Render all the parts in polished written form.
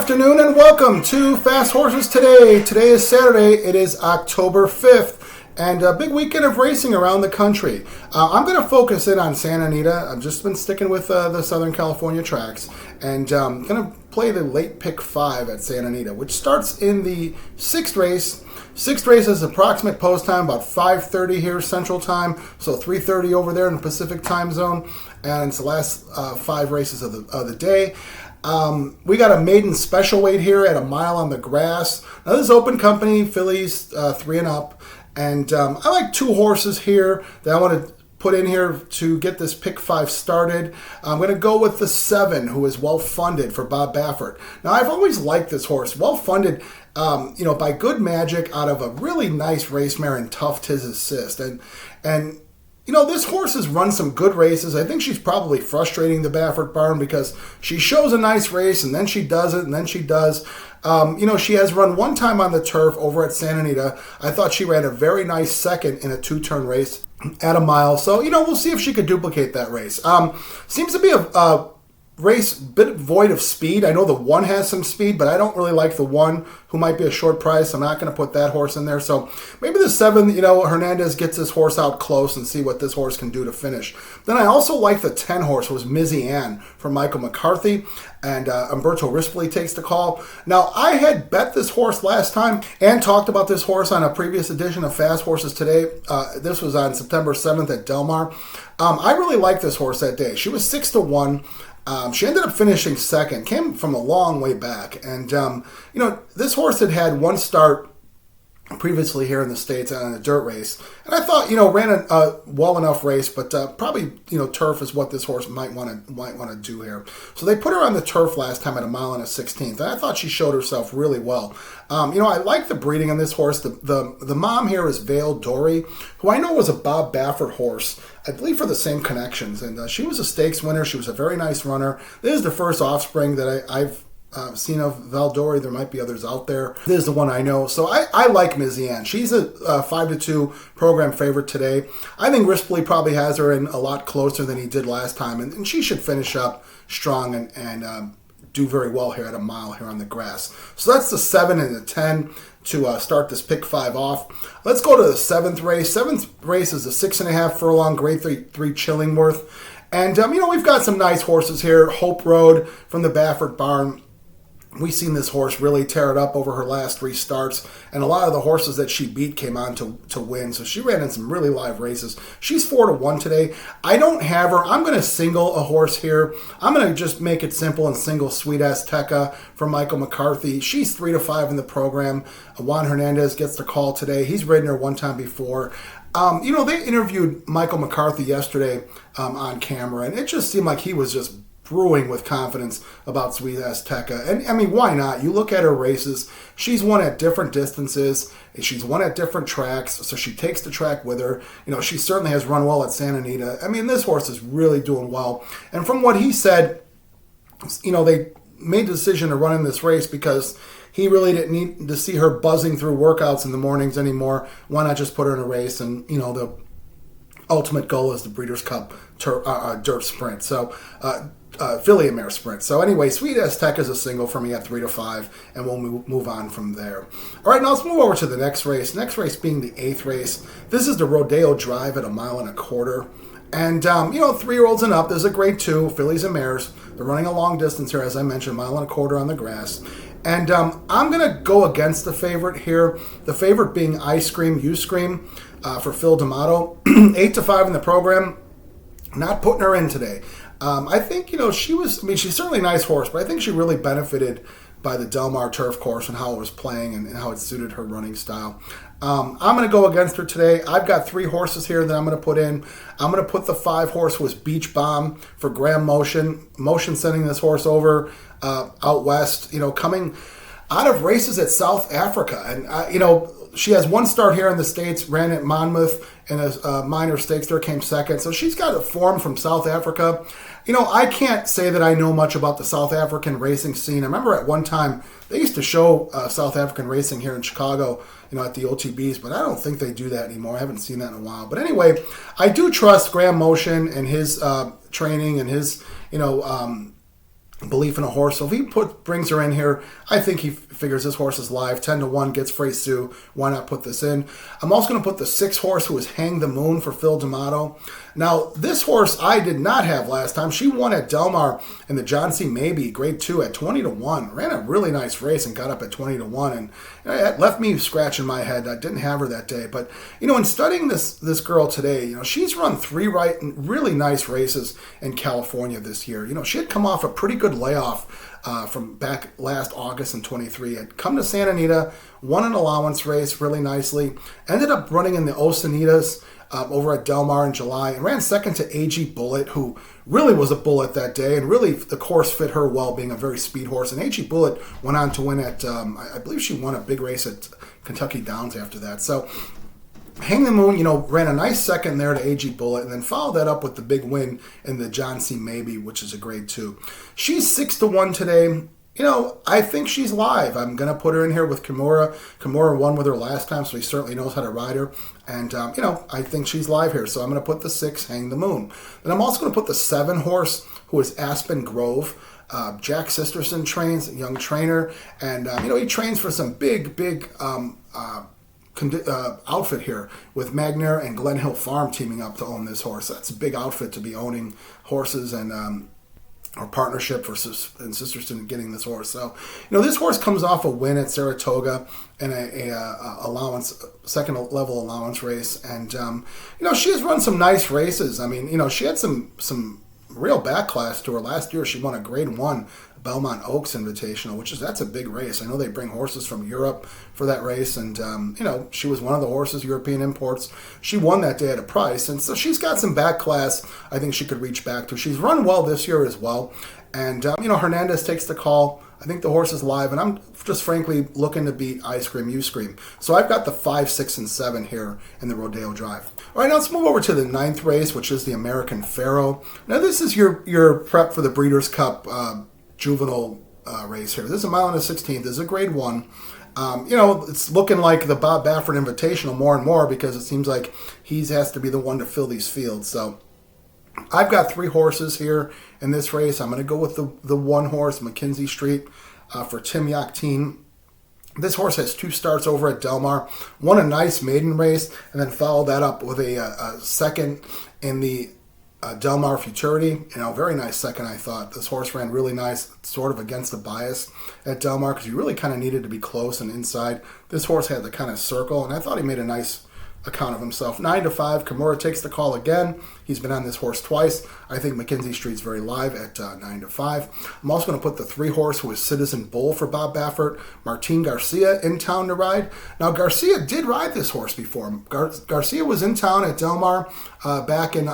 afternoon and welcome to Fast Horses Today. Today is Saturday. It is October 5th and a big weekend of racing around the country. I'm going to focus in on Santa Anita. I've just been sticking with the Southern California tracks and I'm going to play the late pick 5 at Santa Anita, which starts in the sixth race. Sixth race is approximate post time, about 5:30 here Central Time, so 3:30 over there in the Pacific Time Zone, and it's the last 5 races of the day. We got a maiden special weight here at a mile on the grass. Now this is open company, fillies 3 and up, and I like 2 horses here that I want to put in here to get this pick 5 started. I'm going to go with the 7, who is well funded for Bob Baffert. Now I've always liked this horse, well funded. By good magic out of a really nice race mare in Tough Tis Assist. And this horse has run some good races. I think she's probably frustrating the Baffert barn because she shows a nice race and then she doesn't and then she does. She has run one time on the turf over at Santa Anita. I thought she ran a very nice second in a 2-turn race at a mile. So, we'll see if she could duplicate that race. Seems to be a race bit void of speed. I know the 1 has some speed, but I don't really like the 1, who might be a short price. I'm not going to put that horse in there. So maybe the 7, Hernandez gets this horse out close and see what this horse can do to finish. Then I also like the 10 horse, was Mizzy Ann from Michael McCarthy, and Umberto Rispoli takes the call. Now, I had bet this horse last time and talked about this horse on a previous edition of Fast Horses Today. This was on September 7th at Del Mar. I really liked this horse that day. She was 6-1. She ended up finishing second, came from a long way back. And, this horse had one start previously here in the States on a dirt race. And I thought, ran a well enough race, but probably, turf is what this horse might want to do here. So they put her on the turf last time at a mile and a 16th. And I thought she showed herself really well. I like the breeding on this horse. The mom here is Vale Dory, who I know was a Bob Baffert horse, I believe for the same connections. And she was a stakes winner. She was a very nice runner. This is the first offspring that I've seen of Valdori. There might be others out there. This is the one I know. So I like Mizzy Ann. She's a 5-2 program favorite today. I think Rispoli probably has her in a lot closer than he did last time. And she should finish up strong and do very well here at a mile here on the grass. So that's the 7 and the 10 to start this pick 5 off. Let's go to the 7th race. 7th race is a 6.5 furlong grade 3 Chillingworth. And, we've got some nice horses here. Hope Road from the Baffert barn. We've seen this horse really tear it up over her last 3 starts, and a lot of the horses that she beat came on to win, so she ran in some really live races. She's 4-1 today. I don't have her. I'm going to single a horse here. I'm going to just make it simple and single Sweet Azteca from Michael McCarthy. She's 3-5 in the program. Juan Hernandez gets the call today. He's ridden her one time before. They interviewed Michael McCarthy yesterday on camera, and it just seemed like he was just brewing with confidence about Sweet Azteca. And, why not? You look at her races. She's won at different distances. She's won at different tracks, so she takes the track with her. She certainly has run well at Santa Anita. This horse is really doing well. And from what he said, they made the decision to run in this race because he really didn't need to see her buzzing through workouts in the mornings anymore. Why not just put her in a race? And, the ultimate goal is the Breeders' Cup dirt sprint. So, filly and mare sprint. So anyway, Sweet Azteca is a single for me at 3-5, and we'll move on from there. All right, now let's move over to the next race. Next race being the 8th race. This is the Rodeo Drive at a 1.25 miles. And, 3-year-olds and up, there's a grade 2, fillies and mares. They're running a long distance here, as I mentioned, 1.25 miles on the grass. And I'm going to go against the favorite here. The favorite being I Scream, You Scream for Phil D'Amato. 8-5 in the program. Not putting her in today. I think, she's certainly a nice horse, but I think she really benefited by the Del Mar turf course and how it was playing and how it suited her running style. I'm going to go against her today. I've got 3 horses here that I'm going to put in. I'm going to put the 5 horse, who was Beach Bomb for Graham Motion. Motion sending this horse over out west, coming out of races at South Africa. And, she has one start here in the States, ran at Monmouth in a minor stakes there, came second. So she's got a form from South Africa. I can't say that I know much about the South African racing scene. I remember at one time they used to show South African racing here in Chicago, at the OTBs, but I don't think they do that anymore. I haven't seen that in a while. But anyway, I do trust Graham Motion and his training and his, belief in a horse. So if he brings her in here, I think he figures this horse is live. 10-1 gets Frey Sue. Why not put this in? I'm also going to put the 6 horse who is Hang the Moon for Phil D'Amato. Now, this horse I did not have last time. She won at Del Mar in the John C. Maybe Grade 2 at 20-1. Ran a really nice race and got up at 20-1. And it left me scratching my head. I didn't have her that day. But, in studying this girl today, she's run 3 really nice races in California this year. She had come off a pretty good layoff from back last August in 23. Had come to Santa Anita, won an allowance race really nicely, ended up running in the Osanitas over at Del Mar in July, and ran second to AG Bullet, who really was a bullet that day, and really the course fit her well, being a very speed horse. And AG Bullet went on to win at, I believe she won a big race at Kentucky Downs after that. So Hang the Moon, ran a nice second there to AG Bullet, and then followed that up with the big win in the John C. Maybe, which is a Grade 2. She's 6-1 today. I think she's live. I'm going to put her in here with Kimura. Kimura won with her last time, so he certainly knows how to ride her. And, I think she's live here. So I'm going to put the 6, Hang the Moon. Then I'm also going to put the 7 horse, who is Aspen Grove. Jack Sisterson trains, a young trainer. And, he trains for some big outfit here with Magner and Glen Hill Farm teaming up to own this horse. That's a big outfit to be owning horses and or partnership for and Sisterson getting this horse. So, this horse comes off a win at Saratoga in a allowance, second level allowance race, and she has run some nice races. I mean, she had some real back class to her last year. She won a Grade 1 Belmont Oaks Invitational, that's a big race. I know they bring horses from Europe for that race, and she was one of the horses, European imports. She won that day at a price, and so she's got some back class I think she could reach back to. She's run well this year as well, and Hernandez takes the call. I think the horse is live, and I'm just frankly looking to beat I Scream, You Scream. So I've got the 5, 6, and 7 here in the Rodeo Drive. All right, now let's move over to the 9th race, which is the American Pharaoh. Now this is your prep for the Breeders' Cup juvenile race here. This is a mile and a 16th. This is a Grade 1. It's looking like the Bob Baffert Invitational more and more, because it seems like he has to be the one to fill these fields. So I've got 3 horses here in this race. I'm going to go with the 1 horse, Mackenzie Street, for Tim Yachtine. This horse has 2 starts over at Del Mar, won a nice maiden race, and then followed that up with a second in the Del Mar Futurity. Very nice second, I thought. This horse ran really nice, sort of against the bias at Del Mar, because you really kind of needed to be close and inside. This horse had the kind of circle, and I thought he made a nice account of himself. 9-5, Kimura takes the call again. He's been on this horse twice. I think Mackenzie Street's very live at 9-5. I'm also going to put the 3 horse, who is Citizen Bull for Bob Baffert, Martin Garcia, in town to ride. Now, Garcia did ride this horse before. Garcia was in town at Del Mar back in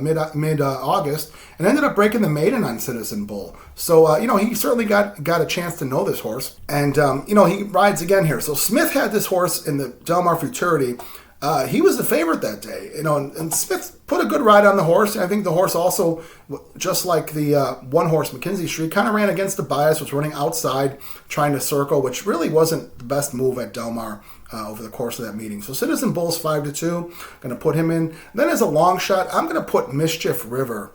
mid-August and ended up breaking the maiden on Citizen Bull. So, he certainly got a chance to know this horse. And, he rides again here. So Smith had this horse in the Del Mar Futurity. He was the favorite that day, and Smith put a good ride on the horse. And I think the horse also, just like the 1 horse Mackenzie Street, kind of ran against the bias, was running outside, trying to circle, which really wasn't the best move at Del Mar over the course of that meeting. So Citizen Bull's 5-2, going to put him in. Then as a long shot, I'm going to put Mischief River.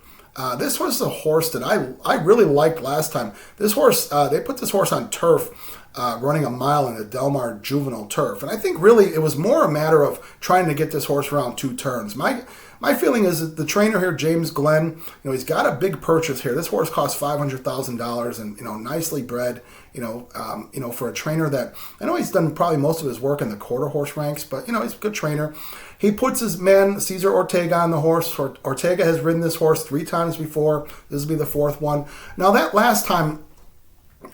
This was a horse that I really liked last time. This horse, they put this horse on turf, running a mile in the Del Mar juvenile turf. And I think really it was more a matter of trying to get this horse around 2 turns. My feeling is that the trainer here, James Glenn, he's got a big purchase here. This horse costs $500,000 and, nicely bred, for a trainer that, I know he's done probably most of his work in the quarter horse ranks, but, he's a good trainer. He puts his man, Cesar Ortega, on the horse. Ortega has ridden this horse 3 times before. This will be the 4th one. Now, that last time,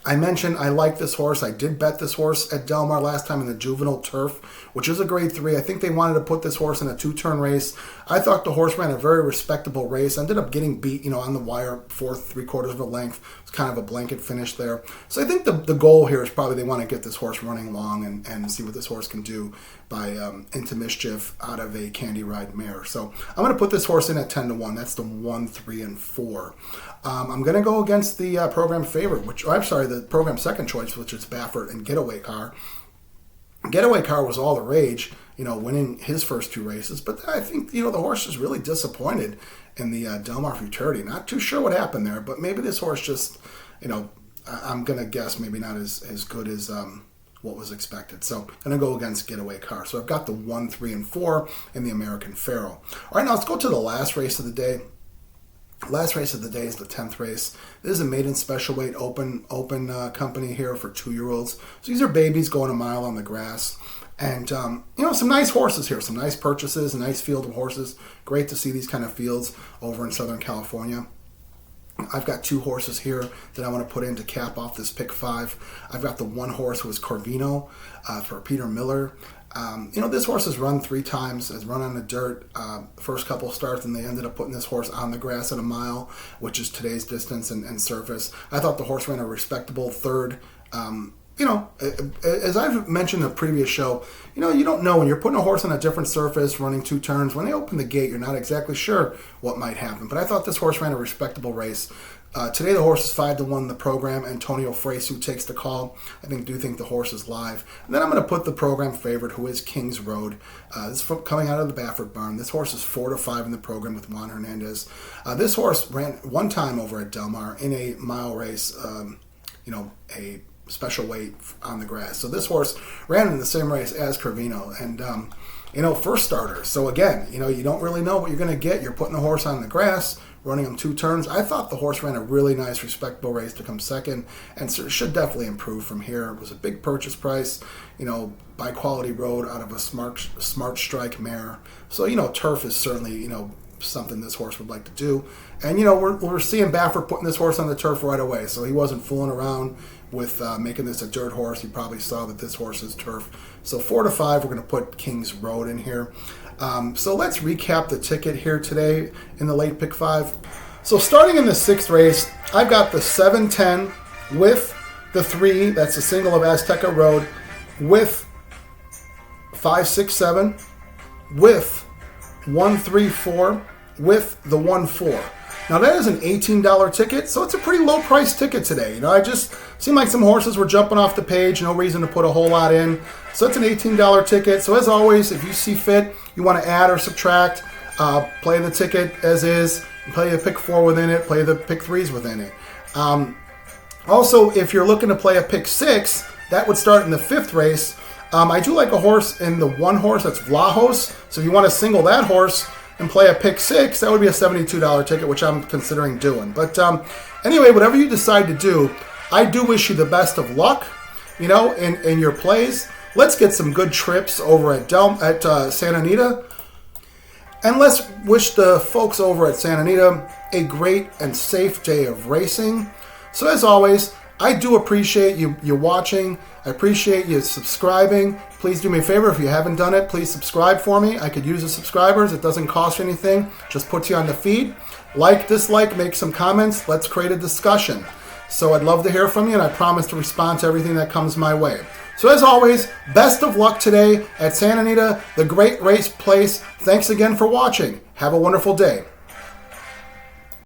I mentioned I like this horse. I did bet this horse at Del Mar last time in the juvenile turf, which is a Grade 3. I think they wanted to put this horse in a 2-turn race. I thought the horse ran a very respectable race. Ended up getting beat, on the wire, 4th, 3/4 of a length. It's kind of a blanket finish there. So I think the goal here is probably they want to get this horse running long and see what this horse can do by Into Mischief out of a Candy Ride mare. So I'm going to put this horse in at 10-1. That's the 1, 3, and 4. I'm going to go against the program favorite, the program second choice, which is Baffert and Getaway Car. Getaway Car was all the rage, winning his first 2 races. But I think, the horse is really disappointed in the Del Mar Futurity. Not too sure what happened there, but maybe this horse just, I'm going to guess maybe not as good as what was expected. So I'm going to go against Getaway Car. So I've got the 1, 3, and 4 in the American Pharoah. All right, now let's go to the last race of the day. Last race of the day is the 10th race. This is a maiden special weight open company here for 2-year-olds. So these are babies going a mile on the grass. And, some nice horses here, some nice purchases, a nice field of horses. Great to see these kind of fields over in Southern California. I've got 2 horses here that I want to put in to cap off this pick 5. I've got the 1 horse who is Corvino for Peter Miller. This horse has run 3 times, has run on the dirt first couple of starts, and they ended up putting this horse on the grass at a mile, which is today's distance and surface. I thought the horse ran a respectable third. As I've mentioned in the previous show, you don't know when you're putting a horse on a different surface, running 2 turns. When they open the gate, you're not exactly sure what might happen. But I thought this horse ran a respectable race. Today the horse is 5-1 in the program. Antonio Fresu takes the call. I do think the horse is live. And then I'm going to put the program favorite, who is King's Road. This is coming out of the Baffert barn. This horse is 4-5 in the program with Juan Hernandez. This horse ran 1 time over at Del Mar in a mile race, a special weight on the grass. So this horse ran in the same race as Corvino. And, first starter. So again, you don't really know what you're going to get. You're putting the horse on the grass, running him 2 turns. I thought the horse ran a really nice, respectable race to come second, and should definitely improve from here. It was a big purchase price, by quality road out of a smart strike mare. So, turf is certainly, something this horse would like to do. And, we're seeing Baffert putting this horse on the turf right away. So he wasn't fooling around with making this a dirt horse. He probably saw that this horse is turf. So 4-5, we're going to put King's Road in here. So let's recap the ticket here today in the late pick 5. So starting in the 6th race, I've got the 7-10 with the 3. That's a single of Azteca Road with 5-6-7 with 1-3-4 with the 1-4. Now that is an $18 ticket, so it's a pretty low price ticket today. I just seemed like some horses were jumping off the page, no reason to put a whole lot in. So it's an $18 ticket. So as always, if you see fit, you want to add or subtract, play the ticket as is, play the pick 4 within it, play the pick 3s within it. Also, if you're looking to play a pick 6, that would start in the 5th race. I do like a horse in the 1 horse, that's Vlahos. So if you want to single that horse and play a pick 6, that would be a $72 ticket, which I'm considering doing. But anyway, whatever you decide to do, I do wish you the best of luck, in your plays. Let's get some good trips over at Santa Anita. And let's wish the folks over at Santa Anita a great and safe day of racing. So as always, I do appreciate you watching. I appreciate you subscribing. Please do me a favor, if you haven't done it, please subscribe for me. I could use the subscribers. It doesn't cost you anything. Just puts you on the feed. Like, dislike, make some comments. Let's create a discussion. So I'd love to hear from you, and I promise to respond to everything that comes my way. So as always, best of luck today at Santa Anita, the great race place. Thanks again for watching. Have a wonderful day.